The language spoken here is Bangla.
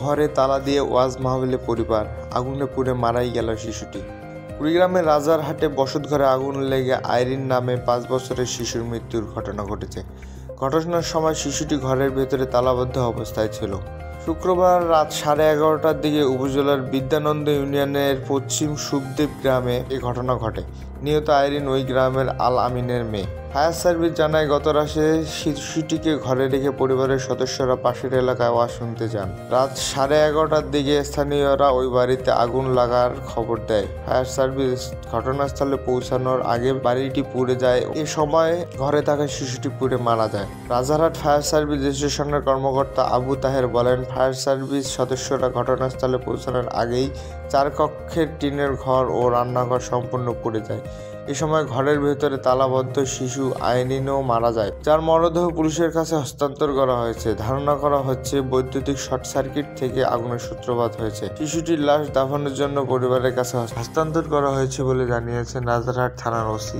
ঘরে তালা দিয়ে ওয়াজ মাহফিলে পরিবার, আগুনে পুড়ে মারাই গেল শিশুটি। কুড়িগ্রামের রাজারহাটে বসতঘরে আগুন লেগে আইরিন নামে 5 বছরের শিশুর মৃত্যুর ঘটনা ঘটেছে। ঘটনার সময় শিশুটি ঘরের ভেতরে তালাবদ্ধ অবস্থায় ছিল। শুক্রবার রাত 11:30টার দিকে উপজেলার বিদ্যানন্দ ইউনিয়নের পশ্চিম সুখদেব গ্রামে এ ঘটনা ঘটে। নিহত আইরিন ওই গ্রামের আল আমিনের মেয়ে। ফায়ার সার্ভিস জানায়, গত রাতে শিশুটিকে ঘরে রেখে পরিবারের সদস্যরা পাশের এলাকায় ওয়াজ শুনতে যান। রাত 11:30টার দিকে স্থানীয়রা ওই বাড়িতে আগুন লাগার খবর দেয়। ফায়ার সার্ভিস ঘটনাস্থলে পৌঁছানোর আগে বাড়িটি পুড়ে যায়। এ সময় ঘরে থাকা শিশুটি পুড়ে মারা যায়। রাজারহাট ফায়ার সার্ভিস স্টেশনের কর্মকর্তা আবু তাহের বলেন, ফায়ার সার্ভিস সদস্যরা ঘটনাস্থলে পৌঁছানোর আগেই 4 কক্ষের টিনের ঘর ও রান্নাঘর সম্পূর্ণ পুড়ে যায়। এ সময় ঘরের ভেতরে তালাবদ্ধ শিশু আইরিনও মারা যায়, যার মরদেহ পুলিশের কাছে হস্তান্তর করা হয়েছে। ধারণা করা হচ্ছে বৈদ্যুতিক শর্ট সার্কিট থেকে আগুনের সূত্রপাত হয়েছে। শিশুটির লাশ দাফনের জন্য পরিবারের কাছে হস্তান্তর করা হয়েছে বলে জানিয়েছেন রাজারহাট থানার ওসি।